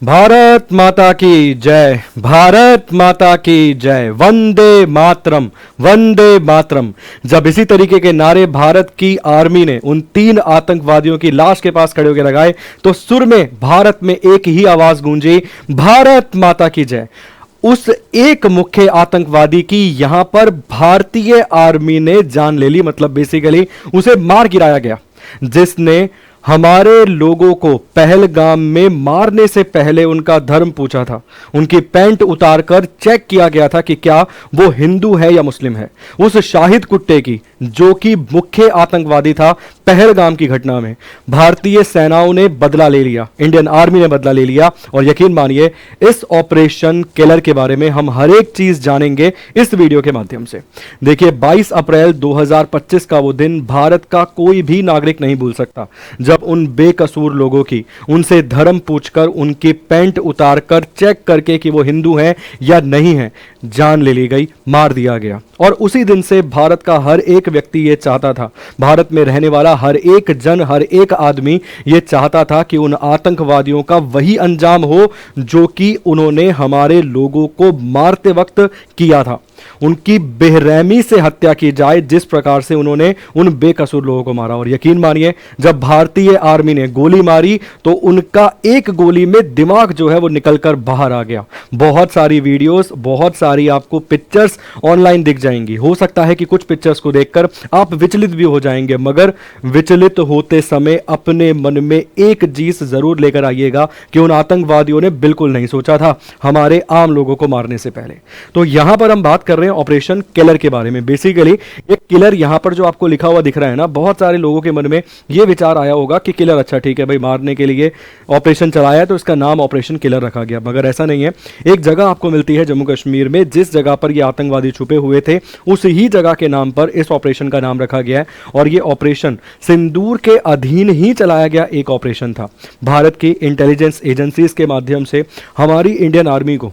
भारत माता की जय। भारत माता की जय। वंदे मातरम, वंदे मातरम। जब इसी तरीके के नारे भारत की आर्मी ने उन 3 आतंकवादियों की लाश के पास खड़े होकर लगाए तो सुर में भारत में एक ही आवाज गूंजी, भारत माता की जय। उस एक मुख्य आतंकवादी की यहां पर भारतीय आर्मी ने जान ले ली, मतलब बेसिकली उसे मार गिराया गया, जिसने हमारे लोगों को पहलगाम में मारने से पहले उनका धर्म पूछा था। उनकी पैंट उतारकर चेक किया गया था कि क्या वो हिंदू है या मुस्लिम है। उस शाहिद कुत्ते की, जो कि मुख्य आतंकवादी था पहलगाम की घटना में, भारतीय सेनाओं ने बदला ले लिया, इंडियन आर्मी ने बदला ले लिया। और यकीन मानिए, इस ऑपरेशन किलर के बारे में हम हर एक चीज जानेंगे इस वीडियो के माध्यम से। देखिए, 22 अप्रैल 2025 का वो दिन भारत का कोई भी नागरिक नहीं भूल सकता, जब उन बेकसूर लोगों की उनसे धर्म पूछकर, उनकी पैंट उतारकर चेक करके कि वो हिंदू हैं या नहीं हैं, जान ले ली गई, मार दिया गया। और उसी दिन से भारत का हर एक व्यक्ति ये चाहता था, भारत में रहने वाला हर एक जन, हर एक आदमी ये चाहता था कि उन आतंकवादियों का वही अंजाम हो जो कि उन्होंने हमारे लोगों को मारते वक्त किया था। उनकी बेरहमी से हत्या की जाए, जिस प्रकार से उन्होंने उन बेकसूर लोगों को मारा। और यकीन मानिए, जब भारतीय आर्मी ने गोली मारी तो उनका एक गोली में दिमाग जो है वो निकलकर बाहर आ गया। बहुत सारी वीडियोस, बहुत सारी आपको पिक्चर्स ऑनलाइन दिख जाएंगी। हो सकता है कि कुछ पिक्चर्स को देखकर आप विचलित भी हो जाएंगे, मगर विचलित होते समय अपने मन में एक चीज जरूर लेकर आइएगा कि उन आतंकवादियों ने बिल्कुल नहीं सोचा था हमारे आम लोगों को मारने से पहले। तो यहां पर हम बात कर रहे हैं ऑपरेशन किलर के बारे में। बेसिकली एक किलर, यहां पर जो आपको लिखा हुआ दिख रहा है ना, बहुत सारे लोगों के मन में यह विचार आया होगा कि किलर, अच्छा ठीक है भाई, मारने के लिए ऑपरेशन चलाया है तो इसका नाम ऑपरेशन किलर रखा गया, मगर ऐसा नहीं है। एक जगह आपको मिलती है जम्मू कश्मीर में, जिस जगह पर यह आतंकवादी छुपे हुए थे, उस ही जगह के नाम पर इस ऑपरेशन का नाम रखा गया है। और यह ऑपरेशन सिंदूर के अधीन ही चलाया गया एक ऑपरेशन था। भारत की इंटेलिजेंस एजेंसीज के माध्यम से हमारी इंडियन आर्मी को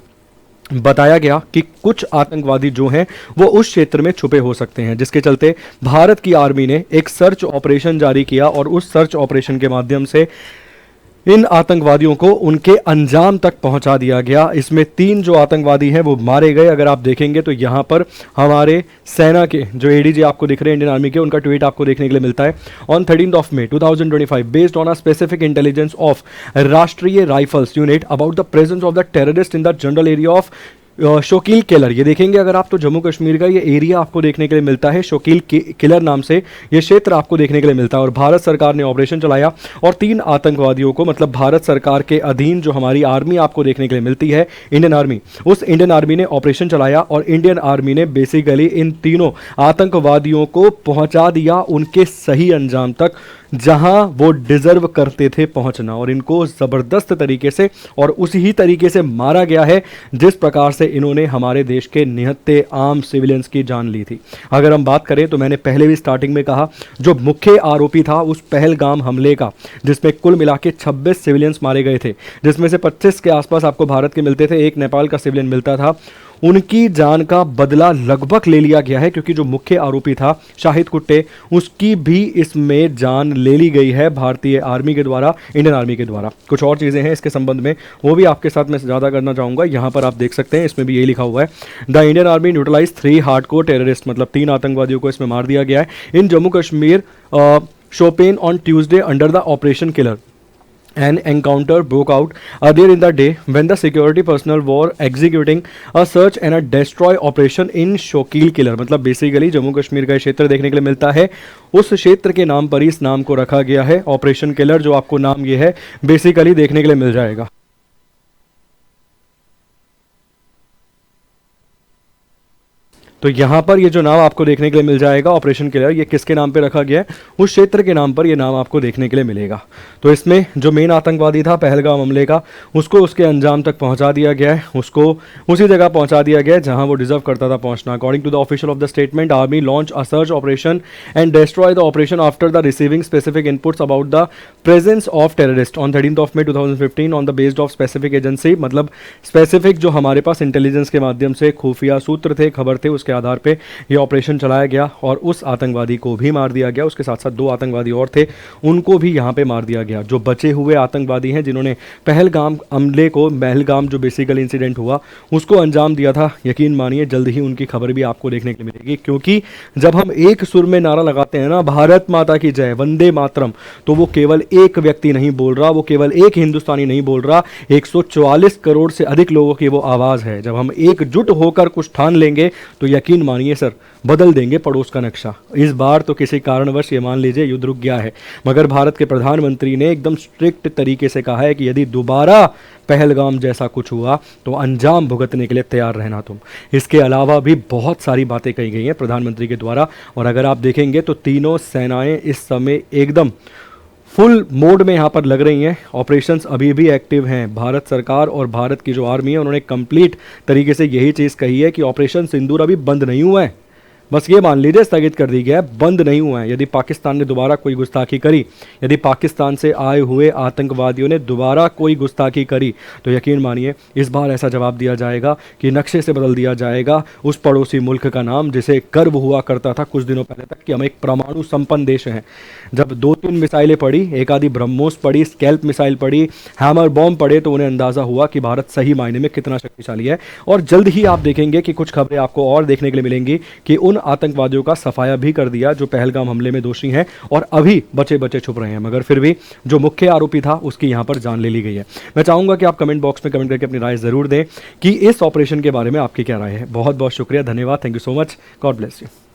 बताया गया कि कुछ आतंकवादी जो हैं वो उस क्षेत्र में छुपे हो सकते हैं, जिसके चलते भारत की आर्मी ने एक सर्च ऑपरेशन जारी किया और उस सर्च ऑपरेशन के माध्यम से इन आतंकवादियों को उनके अंजाम तक पहुंचा दिया गया। इसमें 3 जो आतंकवादी हैं वो मारे गए। अगर आप देखेंगे तो यहां पर हमारे सेना के जो एडीजी आपको दिख रहे हैं इंडियन आर्मी के, उनका ट्वीट आपको देखने के लिए मिलता है। On 13th of May 2025, based on a specific intelligence of Rashtriya rifles unit about the presence of the terrorist in the general area of Shokil Keller. ये देखेंगे अगर आप तो जम्मू कश्मीर का ये एरिया आपको देखने के लिए मिलता है, शोकील किलर नाम से ये क्षेत्र आपको देखने के लिए मिलता है। और भारत सरकार ने ऑपरेशन चलाया और 3 आतंकवादियों को, मतलब भारत सरकार के अधीन जो हमारी आर्मी आपको देखने के लिए मिलती है, इंडियन आर्मी, उस इंडियन आर्मी ने ऑपरेशन चलाया और इंडियन आर्मी ने बेसिकली इन तीनों आतंकवादियों को पहुंचा दिया उनके सही अंजाम तक, जहां वो डिजर्व करते थे पहुंचना। और इनको जबरदस्त तरीके से और उसी ही तरीके से मारा गया है जिस प्रकार से इन्होंने हमारे देश के निहत्थे आम सिविलियंस की जान ली थी। अगर हम बात करें तो मैंने पहले भी स्टार्टिंग में कहा, जो मुख्य आरोपी था उस पहलगाम हमले का, जिसमें कुल मिला के 26 सिविलियंस मारे गए थे, जिसमें से 25 के आसपास आपको भारत के मिलते थे, एक नेपाल का सिविलियन मिलता था। उनकी जान का बदला लगभग ले लिया गया है, क्योंकि जो मुख्य आरोपी था शाहिद कुट्टे, उसकी भी इसमें जान ले ली गई है भारतीय आर्मी के द्वारा, इंडियन आर्मी के द्वारा। कुछ और चीज़ें हैं इसके संबंध में, वो भी आपके साथ मैं ज़्यादा करना चाहूँगा। यहाँ पर आप देख सकते हैं, इसमें भी यही लिखा हुआ है, the Indian army neutralise 3 hardcore terrorist, मतलब 3 आतंकवादियों को इसमें मार दिया गया है in Jammu Kashmir Shopian on Tuesday under the operation killer. An encounter broke out earlier in the day when the security personnel were executing a search and a destroy operation in शोकील killer. मतलब बेसिकली जम्मू कश्मीर का क्षेत्र देखने के लिए मिलता है, उस क्षेत्र के नाम पर ही इस नाम को रखा गया है ऑपरेशन किलर, जो आपको नाम ये है बेसिकली देखने के लिए मिल जाएगा। तो यहाँ पर ये जो नाम आपको देखने के लिए मिल जाएगा ऑपरेशन किलर, ये किसके नाम पे रखा गया है, उस क्षेत्र के नाम पर ये नाम आपको देखने के लिए मिलेगा। तो इसमें जो मेन आतंकवादी था पहलगाम हमले का, उसको उसके अंजाम तक पहुँचा दिया गया है, उसको उसी जगह पहुँचा दिया गया है जहाँ वो डिजर्व करता था पहुँचना। According to the official of the statement, army launch a search operation and destroy the operation after the receiving specific inputs about the presence of terrorist on 13th of May 2015 on the based of specific agency. मतलब specific जो हमारे पास intelligence के माध्यम से खुफिया सूत्र थे, खबर थे, उसके के आधार पे ये ऑपरेशन चलाया गया और उस आतंकवादी को भी मार दिया गया। उसके साथ साथ 2 आतंकवादी और थे, उनको भी यहाँ पे मार दिया गया। जो बचे हुए आतंकवादी हैं जिन्होंने पहलगाम हमले को, पहलगाम जो बेसिकल इंसिडेंट हुआ उसको अंजाम दिया था, यकीन मानिए जल्द ही उनकी खबर भी आपको देखने को मिलेगी। क्योंकि जब हम एक सुर में नारा लगाते हैं ना, भारत माता की जय, वंदे मातरम, तो वो केवल एक व्यक्ति नहीं बोल रहा, वो केवल एक हिंदुस्तानी नहीं बोल रहा, 144 करोड़ से अधिक लोगों की वो आवाज़ है। जब हम एकजुट होकर कुछ ठान लेंगे तो यकीन मानिए सर, बदल देंगे पड़ोस का नक्शा। इस बार तो किसी कारणवश ये मान लीजिए युद्ध रुक गया है, मगर भारत के प्रधानमंत्री ने एकदम स्ट्रिक्ट तरीके से कहा है कि यदि दोबारा पहलगाम जैसा कुछ हुआ तो अंजाम भुगतने के लिए तैयार रहना तुम। इसके अलावा भी बहुत सारी बातें कही गई हैं प्रधानमंत्री के द्वारा, और अगर आप देखेंगे तो तीनों सेनाएं इस समय एकदम फुल मोड में यहाँ पर लग रही हैं। ऑपरेशंस अभी भी एक्टिव हैं। भारत सरकार और भारत की जो आर्मी है उन्होंने कंप्लीट तरीके से यही चीज़ कही है कि ऑपरेशन सिंदूर अभी बंद नहीं हुआ है, बस ये मान लीजिए स्थगित कर दी गया है, बंद नहीं हुआ है। यदि पाकिस्तान ने दोबारा कोई गुस्ताखी करी, यदि पाकिस्तान से आए हुए आतंकवादियों ने दोबारा कोई गुस्ताखी करी, तो यकीन मानिए इस बार ऐसा जवाब दिया जाएगा कि नक्शे से बदल दिया जाएगा उस पड़ोसी मुल्क का नाम जिसे गर्व हुआ करता था कुछ दिनों पहले तक कि हम एक परमाणु संपन्न देश हैं। जब 2-3 मिसाइलें पड़ी, एक आधी ब्रह्मोस पड़ी, स्कैल्प मिसाइल पड़ी, हैमर बॉम्ब पड़े, तो उन्हें अंदाज़ा हुआ कि भारत सही मायने में कितना शक्तिशाली है। और जल्द ही आप देखेंगे कि कुछ खबरें आपको और देखने के लिए मिलेंगी कि उन आतंकवादियों का सफाया भी कर दिया जो पहलगाम हमले में दोषी हैं और अभी बचे बचे छुप रहे हैं, मगर फिर भी जो मुख्य आरोपी था उसकी यहां पर जान ले ली गई है। मैं चाहूंगा कि आप कमेंट बॉक्स में कमेंट करके अपनी राय जरूर दें कि इस ऑपरेशन के बारे में आपकी क्या राय है। बहुत बहुत शुक्रिया, धन्यवाद, thank you so much, God bless you.